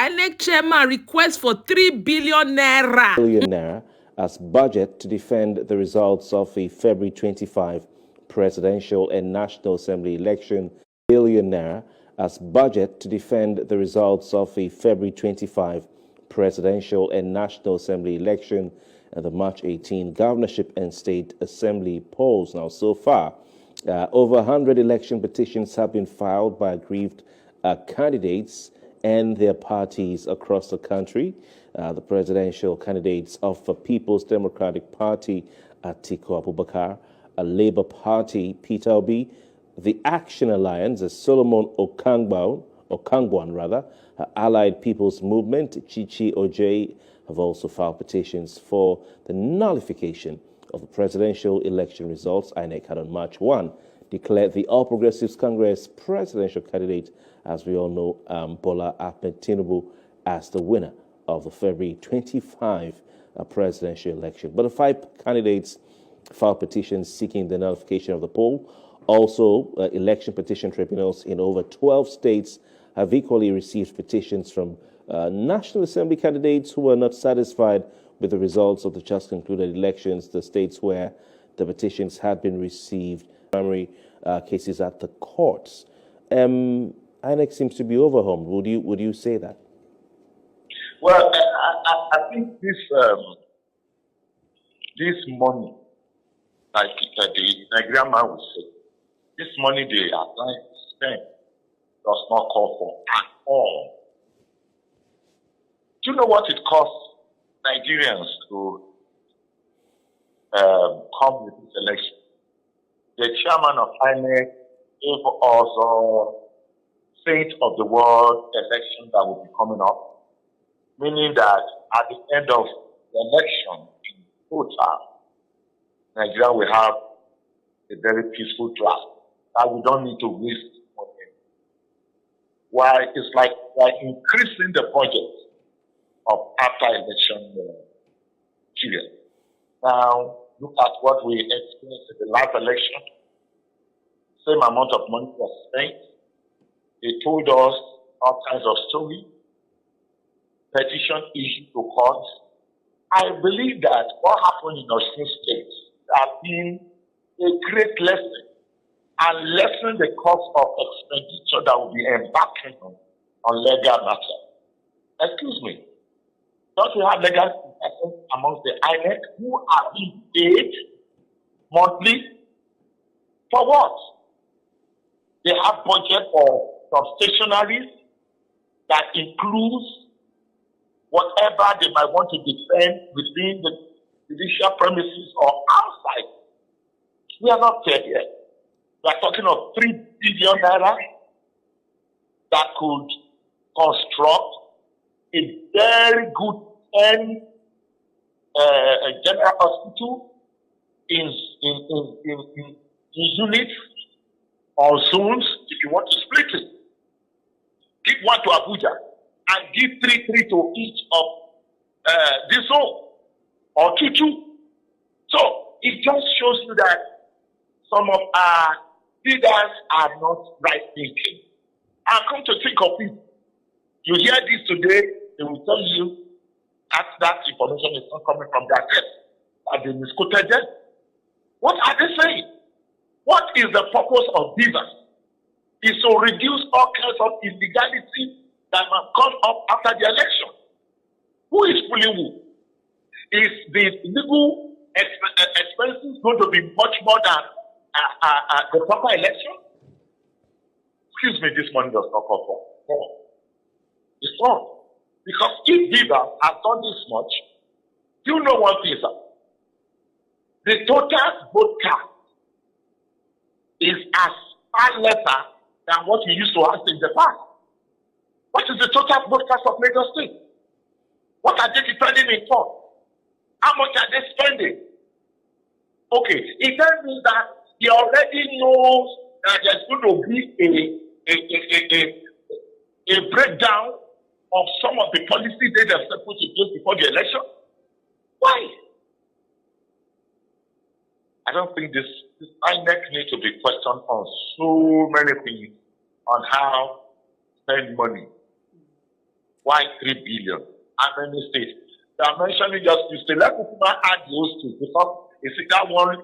INEC chairman requests for 3 billion naira. Naira as budget to defend the results of the February 25 presidential and National Assembly election. Naira as budget to defend the results of the February 25 presidential and National Assembly election and the March 18 governorship and state assembly polls. Now, so far, over 100 election petitions have been filed by aggrieved candidates and their parties across the country. The presidential candidates of the People's Democratic Party, Atiku Abubakar, a Labour Party, Peter Obi, the Action Alliance, Solomon Okangwan, Allied People's Movement, Chichi Ojei, have also filed petitions for the nullification of the presidential election results. INEC had on March 1 declared the All Progressives Congress presidential candidate, as we all know, Bola Ahmed Tinubu, as the winner of the February 25 presidential election. But the 5 candidates filed petitions seeking the nullification of the poll. Also, election petition tribunals in over 12 states have equally received petitions from National Assembly candidates who were not satisfied with the results of the just concluded elections. The states where the petitions had been received, primary cases at the courts. INEC seems to be overwhelmed. Would you say that? Well, I think this money, like the Nigerian man would say, this money they are trying to spend does not call for at all. Do you know what it costs Nigerians to come with this election? The chairman of INEC gave us Saint of the World election that will be coming up, meaning that at the end of the election in total, Nigeria will have a very peaceful draft that we don't need to waste money. Why? It's like increasing the budget of after election period. Now, look at what we experienced in the last election. Same amount of money was spent. They told us all kinds of stories, petition issued to courts. I believe that what happened in Osun State has been a great lesson and lessen the cost of expenditure that will be embarking on legal matters. Excuse me. Don't we have legal persons amongst the INEC who are being paid monthly? For what? They have budget for some stationaries that includes whatever they might want to defend within the judicial premises or outside. We are not there yet. We are talking of 3 billion naira that could construct a very good general hospital in units or zones if you want to split it. Give one to Abuja and give 3 to each of this zone or 2. So it just shows you that some of our leaders are not right thinking. And come to think of it, you hear this today, they will tell you that information is not coming from their test. Have been misquoted them. What are they saying? What is the purpose of BVAS? Is to reduce all kinds of illegality that might come up after the election. Who is fooling who? Is the legal expenses going to be much more than the proper election? Excuse me, this money does not come from. No. It's not. Because if BVAS has done this much, you know one thing, sir. The total vote count is as far lesser than what we used to have in the past. What is the total vote count of Lagos State? What are they depending in for? How much are they spending? Okay, it tells me that he already knows that there's going to be a breakdown of some of the policies they have put in place before the election. Why? I don't think this INEC needs to be questioned on so many things on how to spend money. Why 3 billion? How many states? They are mentioning just two states. Let me add those two because it's that one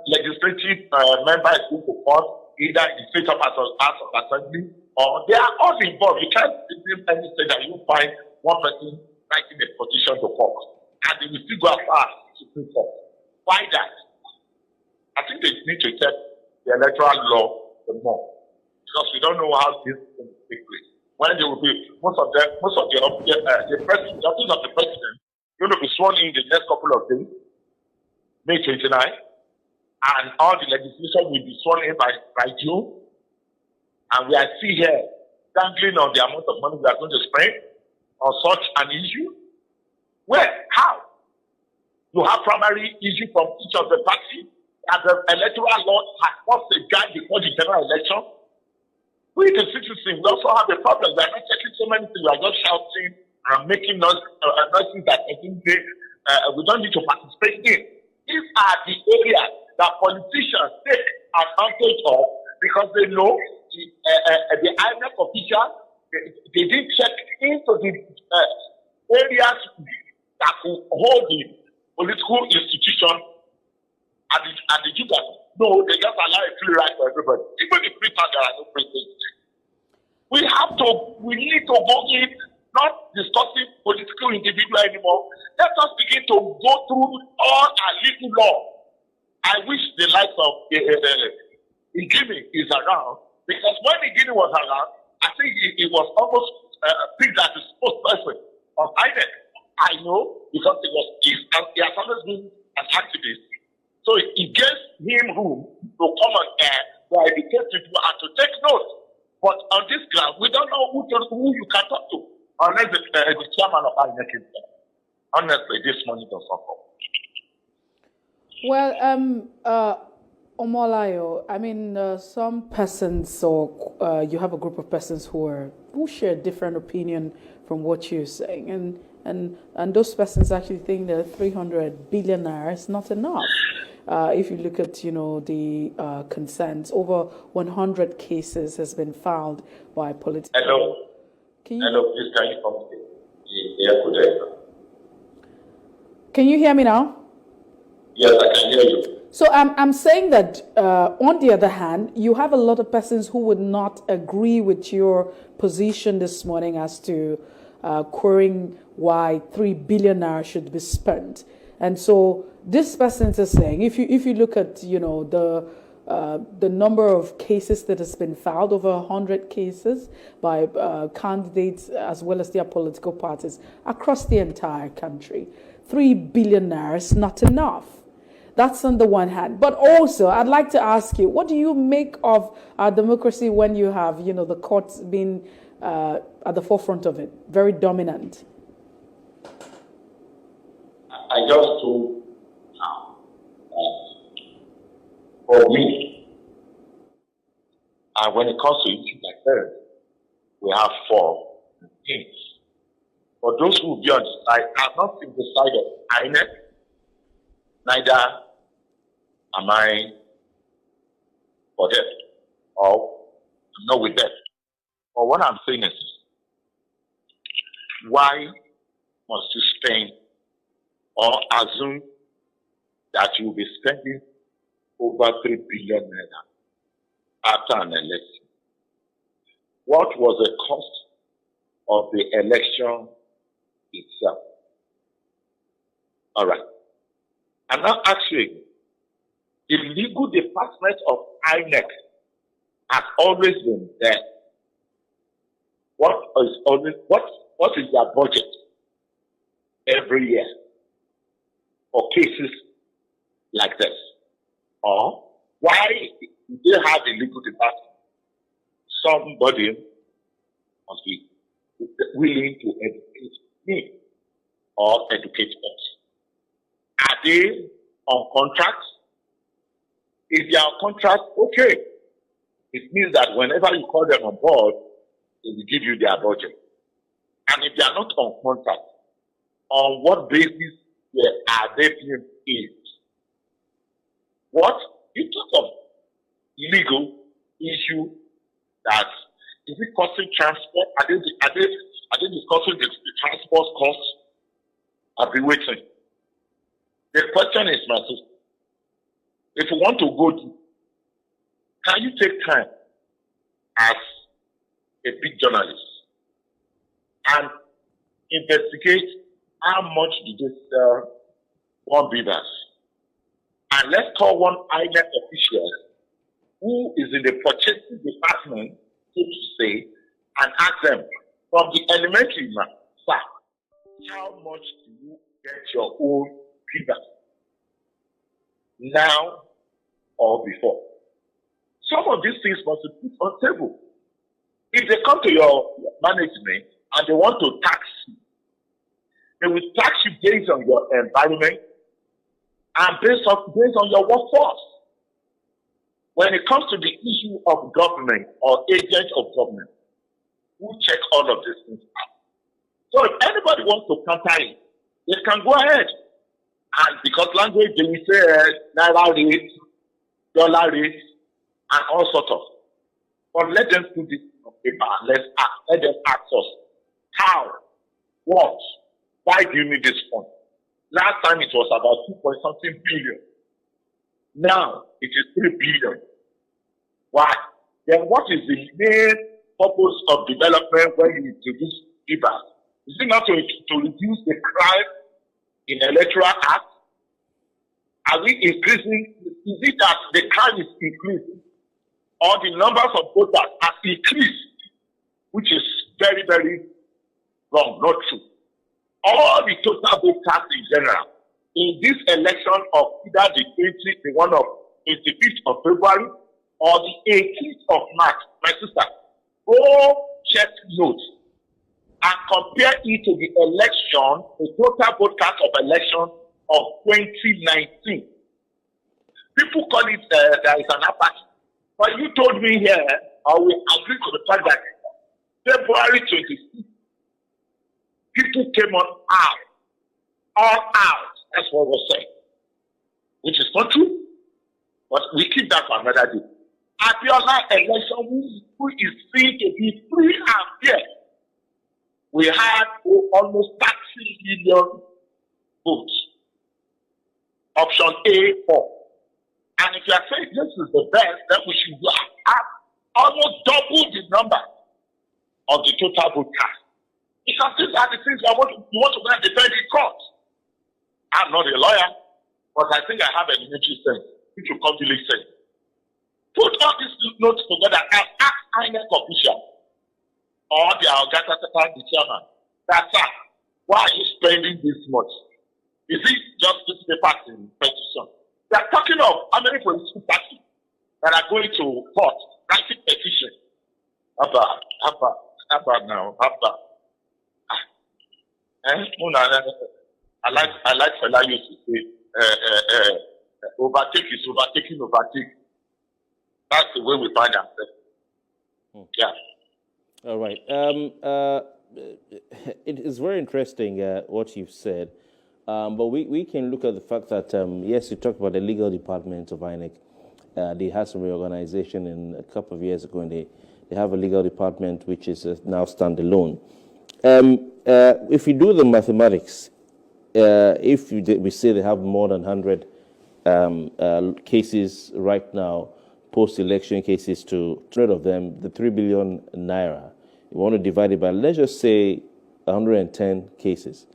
legislative member is going to court, either in the state of House of Assembly, or they are all involved. You can't name any state that you find one person writing a petition to court, and they will still go as far as Supreme Court. Why that? I think they need to check the electoral law more because we don't know how this is going to take place. When they will be most of the president, the office of the president, going to be sworn in the next couple of days, May 29, and all the legislation will be sworn in by June. And we are still here dangling on the amount of money we are going to spend on such an issue. Where? How? You have primary issue from each of the parties, and the electoral law has passed a guide before the general election. We, the citizens, we also have a problem. We are not checking so many things. We are just shouting and making noises that I think we don't need to participate in. These are the areas that politicians take advantage of because they know the INEC officials, they didn't check into the areas that will hold the political institution and the Judas. No, they just allow a free ride for everybody. Even if free time, there are no free things. We need to go in, not discussing political individual anymore. Let us begin to go through all our legal law. I wish the likes of Igimi is around, because when Igimi was around, I think he was almost picked as the spokesperson of INEC. I know because he has always been an activist. So it gives him room to come on air to educate people and to take notes. But on this ground, we don't know who you can talk to, unless the chairman of INEC is there. Honestly, this money does not come. Well, Omolayo, I mean, some persons, or you have a group of persons who share different opinion from what you're saying, and those persons actually think that 300 billion naira is not enough. If you look at, the consents, over 100 cases has been filed by political. Hello. Hello, please can you come to the Can you hear me now? Yes, I can hear you. So I'm saying that on the other hand, you have a lot of persons who would not agree with your position this morning as to querying why 3 billion naira should be spent. And so this person is saying, if you look at the number of cases that has been filed, over 100 cases by candidates as well as their political parties across the entire country, 3 billion naira is not enough. That's on the one hand. But also, I'd like to ask you, what do you make of our democracy when you have, the courts being at the forefront of it, very dominant? I just told now, for me, and when it comes to issues like that, we have 4 things. For those who will be on the side, I'm not in the side of INEC, neither am I for them, or I'm not with them. But what I'm saying is, why must you spend or assume that you will be spending over 3 billion naira after an election? What was the cost of the election itself? All right. I'm now asking, the legal department of INEC has always been there. What is their budget every year for cases like this? Or why do they have a legal department? Somebody must be willing to educate me or educate us. Are they on contract? If they are on contract, okay. It means that whenever you call them on board, they will give you their budget. And if they are not on contract, on what basis are they being paid? What? You talk of legal issue that Is it costing transport? Are they discussing the transport costs? I've been waiting. The question is, my sister, if you want to go to, can you take time as a big journalist and investigate how much did they sell one BVAS? And let's call one INEC official who is in the purchasing department, so to say, and ask them from the elementary, sir, how much do you get your own BVAS? Now or before? Some of these things must be put on table. If they come to your management and they want to tax you, they will tax you based on your environment and based on your workforce. When it comes to the issue of government or agents of government, who check all of these things out. So if anybody wants to counter it, they can go ahead. And because language, they will say Naira rate, dollar rate, and all sorts of. But let them put this on paper and let them ask us how, what, why do you need this fund? Last time it was about 2.something billion. Now it is 3 billion. Why? Then what is the main purpose of development when you introduce BVAS? Is it not to reduce the crime in electoral act? Are we increasing? Is it that the crime is increasing? Or the numbers of voters have increased, which is very, very wrong, not true. All the total voters in general, in this election of either the one of 25th of February or the 18th of March, my sister, go check notes and compare it to the election, the total voters of election of 2019. People call it there is an apathy. But you told me here, I will agree to the fact that February 26th, people came on all out. That's what was said, which is not true. But we keep that for another day. Abiola election, who is seen to be free and fair, we had almost 30 million votes. Option A, 4. And if you are saying this is the best, then we should have almost double the number of the total vote cast. Because these are the things you want to go and defend in court. I'm not a lawyer, but I think I have an elementary sense, which will come to listen. Put all these notes together and ask INEC official or the chairman, that's that. Why are you spending this much? Is it just this paper in petition? They are talking of how many political parties that are going to court, writing petition. Abba now. I like Fela used to say, overtake is overtake. That's the way we find ourselves. Yeah. All right. It is very interesting what you've said. But we can look at the fact that, yes, you talked about the legal department of INEC. They had some reorganization a couple of years ago, and they have a legal department which is now standalone. If you do the mathematics, we say they have more than 100 cases right now, post-election cases to 100 of them, the 3 billion Naira, you want to divide it by, let's just say, 110 cases.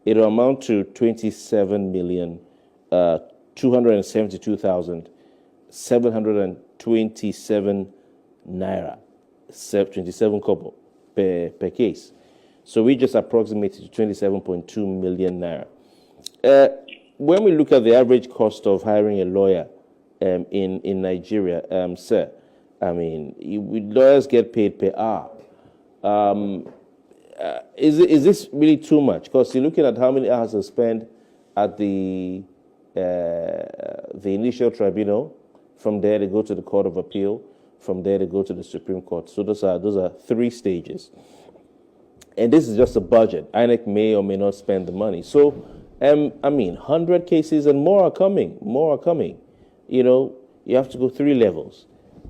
It will amount to 27,272,727 Naira, 27 kobo per case. So we just approximated to 27.2 million Naira. When we look at the average cost of hiring a lawyer in Nigeria, sir, I mean, lawyers get paid per hour. Is this really too much? Because you're looking at how many hours are spent at the initial tribunal. From there, they go to the Court of Appeal. From there, they go to the Supreme Court. So those are 3 stages. And this is just a budget. INEC may or may not spend the money. So, I mean, 100 cases and more are coming. You know, you have to go 3 levels.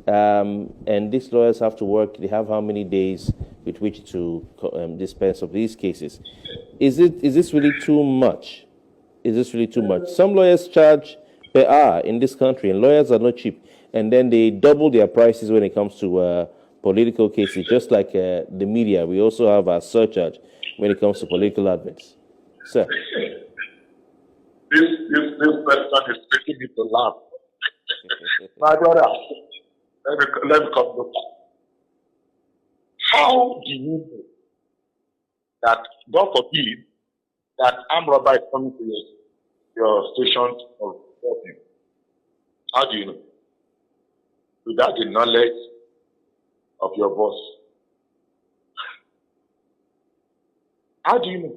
and these lawyers have to work. They have how many days with which to dispense of these cases? Is this really too much? Is this really too much? Some lawyers charge per hour in this country, and lawyers are not cheap. And then they double their prices when it comes to political cases, just like the media. We also have a surcharge when it comes to political adverts. Sir. This question is making me to laugh. My brother, let me come look. How do you know that, God forbid, that armed robber is coming to your station of working? How do you know? Without the knowledge of your boss. How do you know?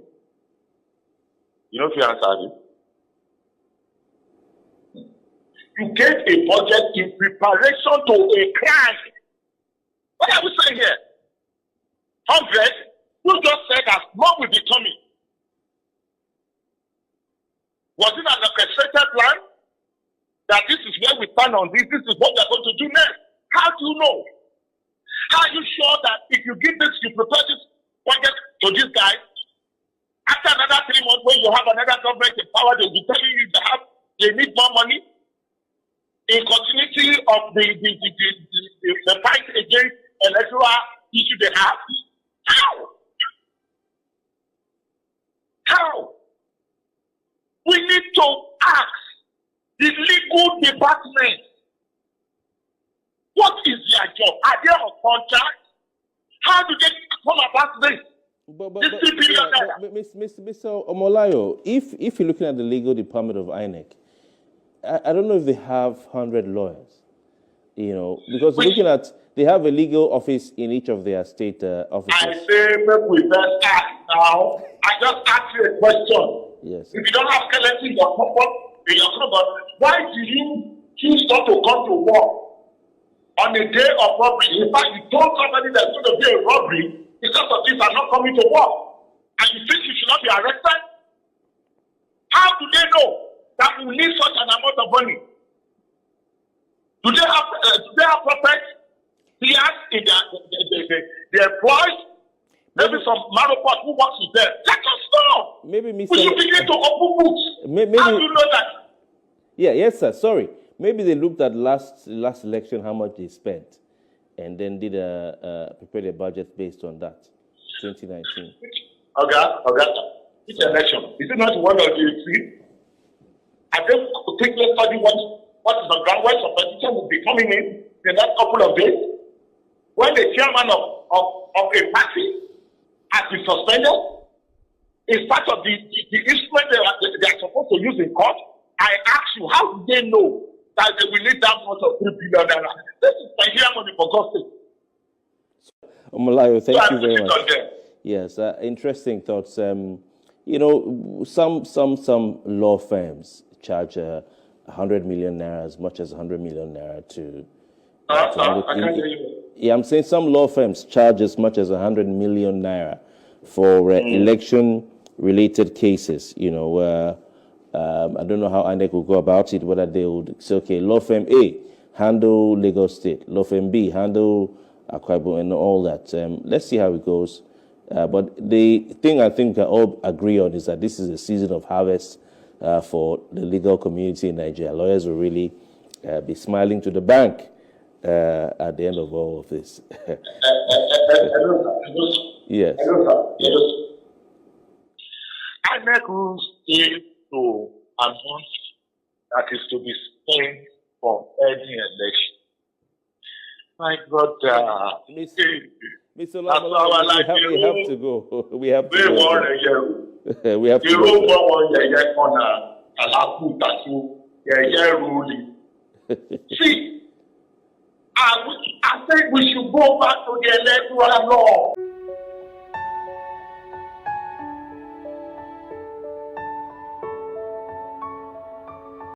You know if you answer it. You get a budget in preparation to a crime. What are we saying here? 100? You just said that more will be coming. Was it an orchestrated plan? That this is where we stand on this is what we're going to do next. How do you know? How are you sure that if you give this, you prepare this budget to this guy, after another 3 months when you have another government in power, they'll be telling you they need more money? In continuity of the fight against electoral issue they have? How? We need to ask the legal department, what is their job? Are they on contract? How do they come about this? Mr. Omolayo, if you're looking at the legal department of INEC, I don't know if they have 100 lawyers, because looking at, they have a legal office in each of their state offices. I say, we best ask now. I just asked you a question. Yes. If you don't have skeleton in your cupboard, why do you choose not to come to work on a day of robbery? In fact, you told somebody there's going to be a robbery because of this are not coming to work, and you think you should not be arrested? How do they know that we need such an amount of money? Do they have prospects here in their employees? Maybe some Maripot who works with them. Let us know. Maybe Mr. We should begin to open books. Maybe, how do you know that? Yeah, yes, sir. Sorry. Maybe they looked at last election, how much they spent, and then did prepared a budget based on that. 2019. Okay. Which election? Is it not one of the three? I just quickly study what is on ground, when some petition will be coming in the next couple of days. When the chairman of a party has been suspended, it's part of the instrument they are supposed to use in court. I ask you, how do they know that they will need that much of $3 billion? This is Nigerian money for God's sake. Omolayo, thank you very much. Yes, interesting thoughts. Some law firms charge 100 million naira, as much as 100 million naira to. I can't hear you. Yeah, I'm saying some law firms charge as much as 100 million naira for election-related cases. I don't know how INEC will go about it, whether they would say, okay, law firm A, handle Lagos State, law firm B, handle Akwa Ibom, and all that. Let's see how it goes. But the thing I think we can all agree on is that this is a season of harvest for the legal community in Nigeria. Lawyers will really be smiling to the bank at the end of all of this. Yes. INEC rules is to amount that is to be spent for any election. My God, Mr. Lamala, we have to go. We have to go. We have to go. See, I think we should go back to the electoral law.